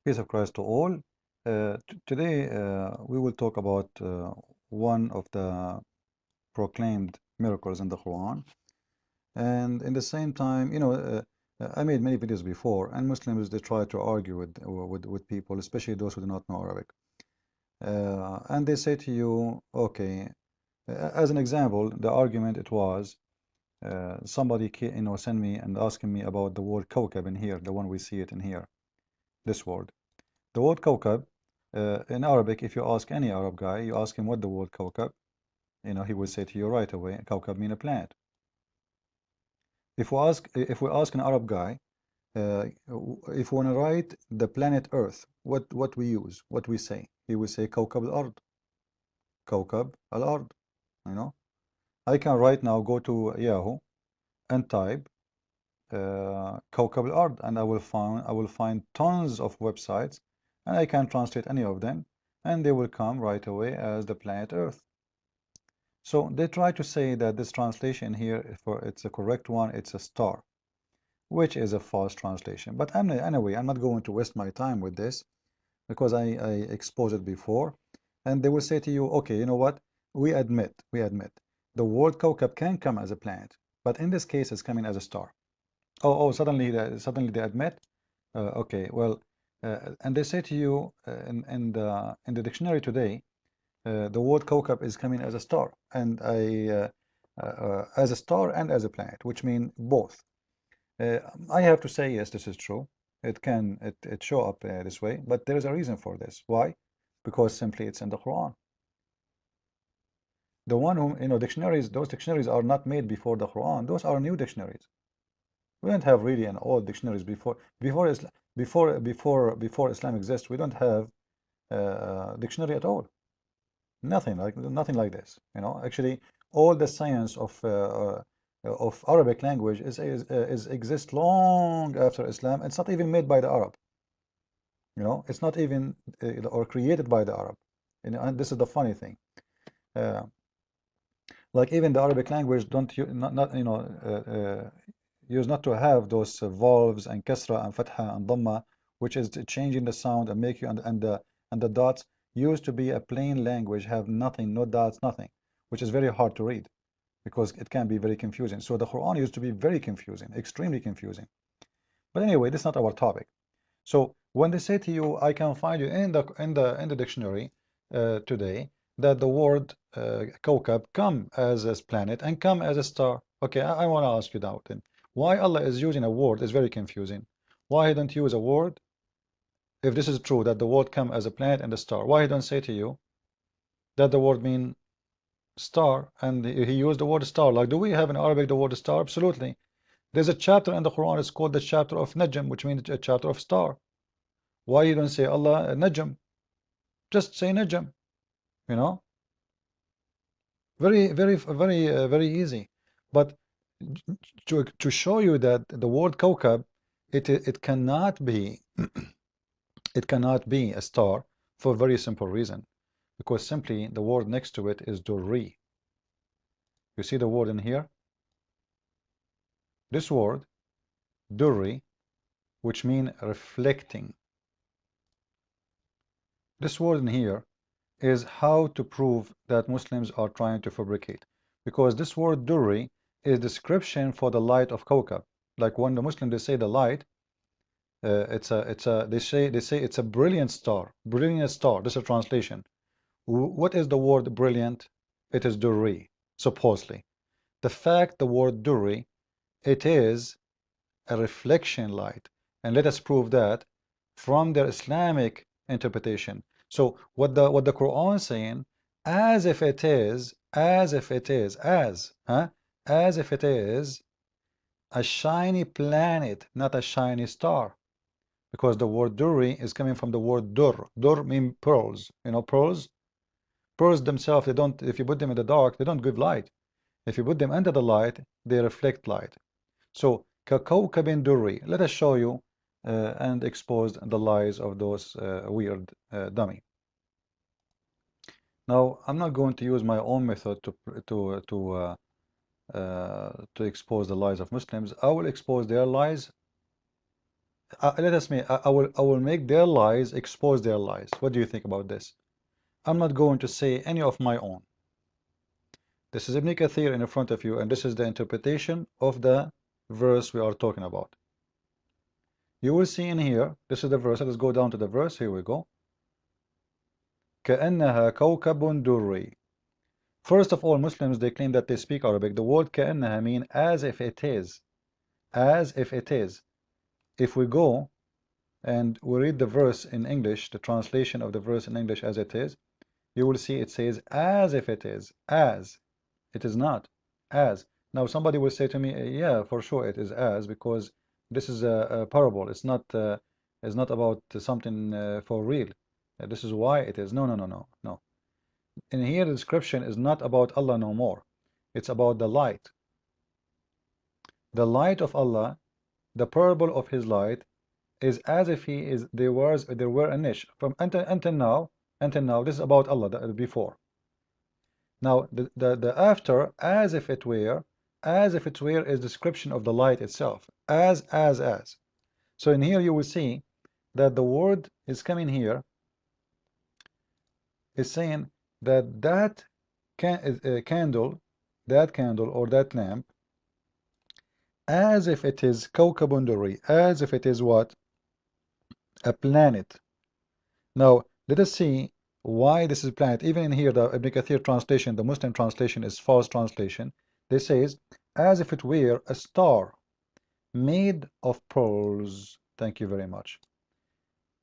Peace of Christ to all. Today we will talk about one of the proclaimed miracles in the Quran. And in the same time, I made many videos before, and Muslims they try to argue with people, especially those who do not know Arabic. And they say to you, okay, as an example, the argument it was somebody send me and asking me about the word kawkab in here, the one we see it in here, this word. The word kawkab, in Arabic, if you ask any Arab guy, you ask him what the word kawkab, he will say to you right away, kawkab mean a planet. If we ask an Arab guy, if we want to write the planet Earth, what we use, what we say, he will say kawkab al-ard, kawkab al-ard. You know, I can right now go to Yahoo and type kawkab al-ard, and I will find tons of websites, and I can translate any of them, and they will come right away as the planet Earth. So they try to say that this translation here, for it's a correct one, it's a star, which is a false translation. But anyway, I'm not going to waste my time with this because I exposed it before. And they will say to you, okay, you know what? We admit, the word kawkab can come as a planet, but in this case, it's coming as a star. Oh, suddenly they admit. Okay, well, and they say to you in the dictionary today, the word kawkab is coming as a star and as a star and as a planet, which mean both. I have to say yes, this is true. It show up this way, but there is a reason for this. Why? Because simply it's in the Quran. The one who dictionaries, those dictionaries are not made before the Quran. Those are new dictionaries. We don't have really an old dictionaries before Islam exists. We don't have dictionary at all. Nothing like this. Actually, all the science of Arabic language is exists long after Islam. It's not even made by the Arab. It's not even or created by the Arab. And this is the funny thing. Like even the Arabic language don't not use not to have those vowels and kasra and fatha and dhamma, which is changing the sound and make you and the dots used to be a plain language, have nothing, no dots, nothing, which is very hard to read because it can be very confusing. So the Quran used to be very confusing, extremely confusing. But anyway, this is not our topic. So when they say to you, I can find you in the dictionary today that the word kawkab come as a planet and come as a star. Okay, I want to ask you now then, why Allah is using a word is very confusing. Why he don't use a word, if this is true that the word come as a planet and a star, why he don't say to you that the word mean star and he used the word star? Like, do we have in Arabic the word star? Absolutely. There's a chapter in the Quran, it's called the chapter of Najm, which means a chapter of star. Why you don't say Allah Najm? Just say Najm, you know? Very easy. But to show you that the word kawkab, it cannot be it cannot be a star for a very simple reason. Because simply the word next to it is durri. You see the word in here? This word, durri, which mean reflecting. This word in here is how to prove that Muslims are trying to fabricate. Because this word durri is description for the light of kawkab. Like when the Muslims they say the light, they say it's a brilliant star. Brilliant star. This is a translation. What is the word brilliant? It is durri, supposedly. The fact the word durri, it is a reflection light. And let us prove that from their Islamic interpretation. So what the Quran is saying, as if it is a shiny planet, not a shiny star. Because the word durri is coming from the word dur. Dur means pearls. Pearls? Pearls themselves, they don't, if you put them in the dark, they don't give light. If you put them under the light, they reflect light. So, كَكَوْكَبٍ durri. Let us show you and expose the lies of those weird dummy. Now, I'm not going to use my own method to expose the lies of Muslims. I will expose their lies let us make, I will make their lies, expose their lies. What do you think about this? I'm not going to say any of my own. This is Ibn Kathir in front of you, and this is the interpretation of the verse we are talking about. You will see in here, this is the verse. Let's go down to the verse. Here we go. كأنها كوكب دري. First of all, Muslims, they claim that they speak Arabic. The word كأنها mean as if it is. As if it is. If we go and we read the verse in English, the translation of the verse in English as it is, you will see it says as if it is. As. It is not. As. Now somebody will say to me, yeah, for sure it is as, because this is a parable. It's not about something for real. This is why it is. No, no, no, no, no. In here, the description is not about Allah no more. It's about the light. The light of Allah, the parable of His light, is as if He is there were a niche from until now. This is about Allah before. Now the after, as if it were is description of the light itself. As. So in here you will see that the word is coming here, is saying that candle or that lamp, as if it is كوكب دري, as if it is what? A planet. Now let us see why this is planet. Even in here, the Ibn Kathir translation, the Muslim translation is false translation. They says as if it were a star made of pearls. Thank you very much.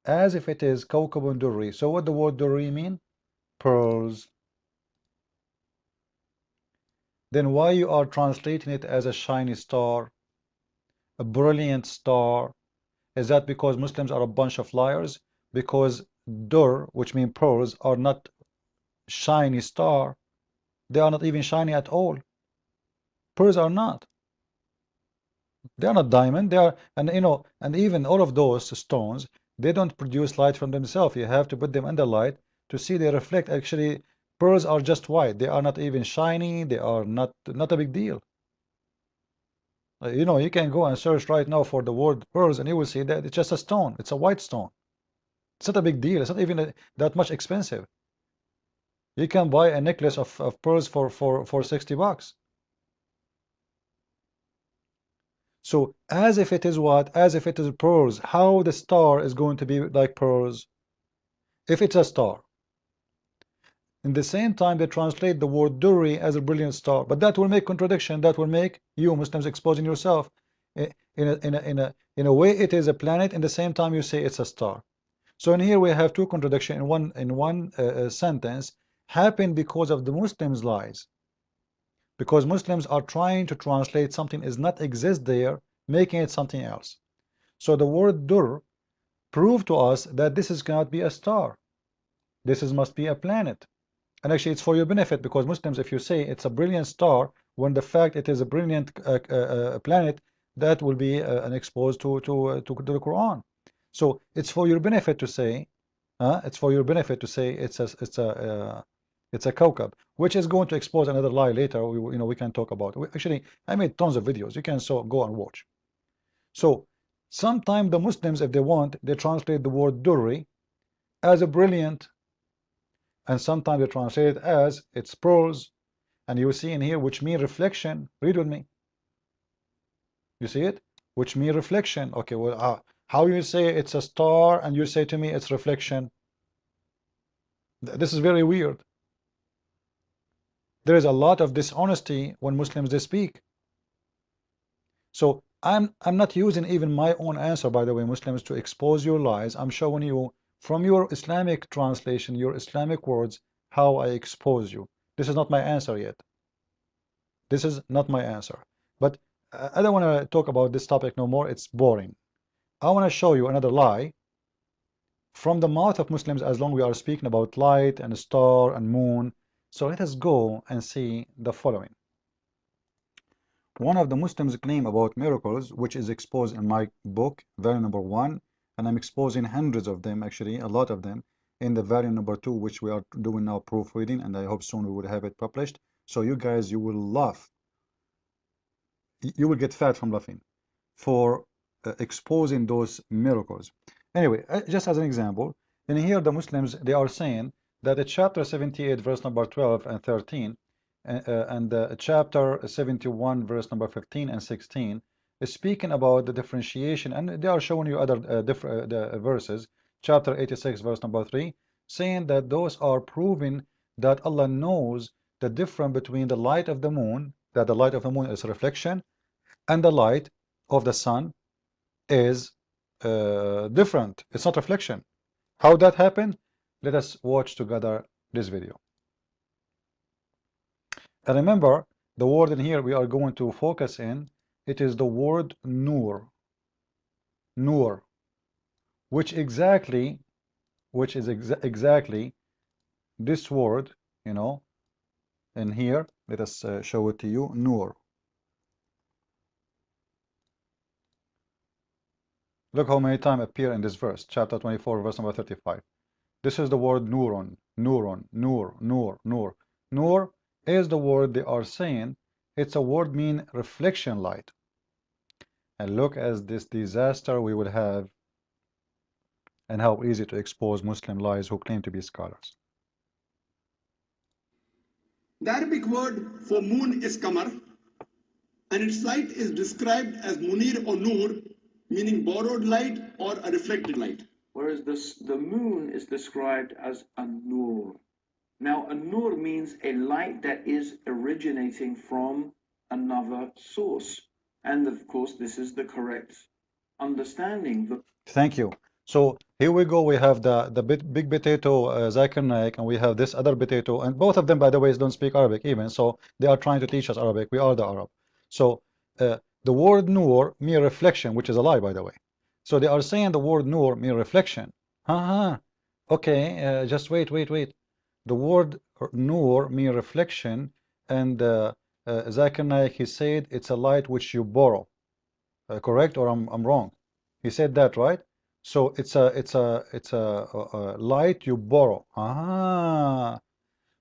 As if it is كوكب دري. So what the word دري mean? Pearls. Then why you are translating it as a shiny star, a brilliant star? Is that because Muslims are a bunch of liars? Because dur, which means pearls, are not shiny star. They are not even shiny at all. Pearls are not. They are not diamond. They are, and and even all of those stones, they don't produce light from themselves. You have to put them under light to see they reflect. Actually, pearls are just white. They are not even shiny. They are not a big deal. You can go and search right now for the word pearls, and you will see that it's just a stone. It's a white stone. It's not a big deal. It's not even that much expensive. You can buy a necklace of pearls for $60. So as if it is what? As if it is pearls. How the star is going to be like pearls? If it's a star. In the same time, they translate the word durri as a brilliant star. But that will make contradiction. That will make you Muslims exposing yourself. In a way, it is a planet. In the same time, you say it's a star. So in here we have two contradictions in one sentence, happen because of the Muslims' lies. Because Muslims are trying to translate something is not exist there, making it something else. So the word dur prove to us that this cannot be a star. This must be a planet. And actually it's for your benefit, because Muslims, if you say it's a brilliant star, when the fact it is a brilliant planet, that will be an exposed to the Quran. So it's for your benefit to say, it's a kawkab, which is going to expose another lie later. We can talk about it. Actually, I made tons of videos. You can go and watch. So sometimes the Muslims, if they want, they translate the word durri as a brilliant, and sometimes they translate it as it's pearls. And you see in here, which mean reflection. Read with me. You see it? Which mean reflection. Okay, well, how you say it's a star and you say to me it's reflection? This is very weird. There is a lot of dishonesty when Muslims they speak. So I'm not using even my own answer, by the way, Muslims, to expose your lies. I'm showing you from your Islamic translation, your Islamic words, how I expose you. This is not my answer yet. This is not my answer. But I don't want to talk about this topic no more. It's boring. I want to show you another lie from the mouth of Muslims, as long as we are speaking about light and star and moon. So let us go and see the following. One of the Muslims claim about miracles, which is exposed in my book, variant number 1, and I'm exposing hundreds of them, actually, a lot of them, in the variant number 2, which we are doing now proofreading, and I hope soon we will have it published. So you guys, you will laugh. You will get fat from laughing. For exposing those miracles. Anyway, just as an example, in here the Muslims, they are saying that chapter 78 verse number 12 and 13 and chapter 71 verse number 15 and 16 is speaking about the differentiation, and they are showing you other verses, chapter 86 verse number 3, saying that those are proving that Allah knows the difference between the light of the moon, that the light of the moon is reflection, and the light of the sun is different. It's not reflection. How that happened? Let us watch together this video. And remember, the word in here we are going to focus in, it is the word nur. Nur. Which is exactly this word, you know, in here. Let us show it to you. Nur. Look how many times appear in this verse, chapter 24, verse number 35. This is the word nurun, nurun, nur, nur, nur. Nur is the word they are saying. It's a word mean reflection light. And look at this disaster we will have and how easy to expose Muslim lies who claim to be scholars. The Arabic word for moon is qamar, and its light is described as munir or nur, meaning borrowed light or a reflected light. Whereas the moon is described as a nur. Now, a nur means a light that is originating from another source. And of course, this is the correct understanding. Thank you. So here we go. We have the big potato, Zakir Naik, and we have this other potato. And both of them, by the way, don't speak Arabic even. So they are trying to teach us Arabic. We are the Arab. So the word nur means reflection, which is a lie, by the way. So they are saying the word nur means reflection. Okay, just wait. The word nur means reflection, and Zakir Naik, he said it's a light which you borrow. Correct, or I'm wrong? He said that, right? So it's a light you borrow.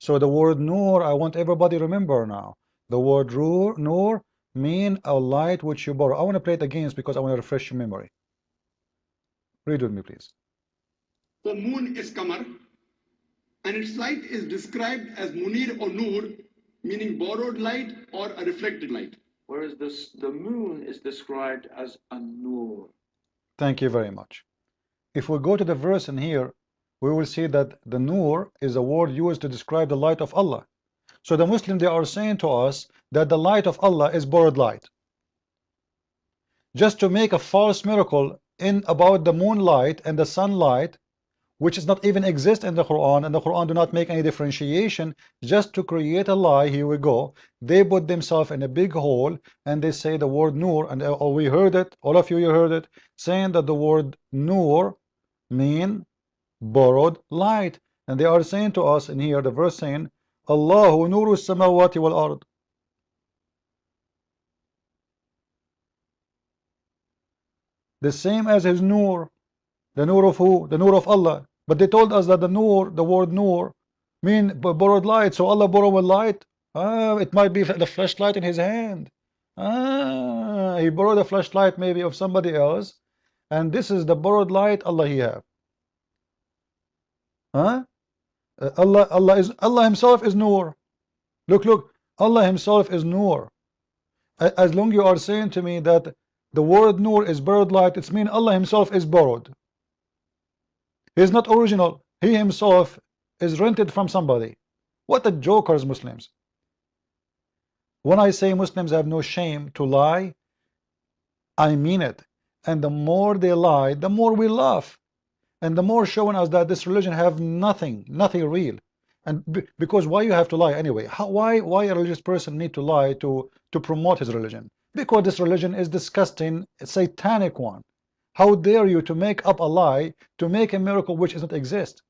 So the word nur, I want everybody to remember now. The word nur mean a light which you borrow. I want to play it again because I want to refresh your memory. Read with me, please. The moon is qamar, and its light is described as munir or nur, meaning borrowed light or a reflected light. Whereas the moon is described as a nur. Thank you very much. If we go to the verse in here, we will see that the nur is a word used to describe the light of Allah. So the Muslims, they are saying to us that the light of Allah is borrowed light. Just to make a false miracle in about the moonlight and the sunlight, which does not even exist in the Quran, and the Quran do not make any differentiation, just to create a lie. Here we go. They put themselves in a big hole and they say the word nur, and we heard it, all of you heard it, saying that the word nur mean borrowed light. And they are saying to us in here, the verse saying, Allahu nuru samawati wal ard. The same as his nur. The nur of who? The nur of Allah. But they told us that the nur, the word nur, mean borrowed light. So Allah borrowed light. It might be the flashlight in his hand. He borrowed a flashlight maybe of somebody else, and this is the borrowed light Allah he have. Allah himself is nur. Look, Allah himself is nur. As long you are saying to me that the word nur is borrowed light, it's mean Allah himself is borrowed. He is not original. He himself is rented from somebody. What a jokers, Muslims. When I say Muslims have no shame to lie, I mean it. And the more they lie, the more we laugh. And the more showing us that this religion have nothing real. And because why you have to lie anyway? Why a religious person need to lie to promote his religion? Because this religion is disgusting, a satanic one. How dare you to make up a lie to make a miracle which does not exist?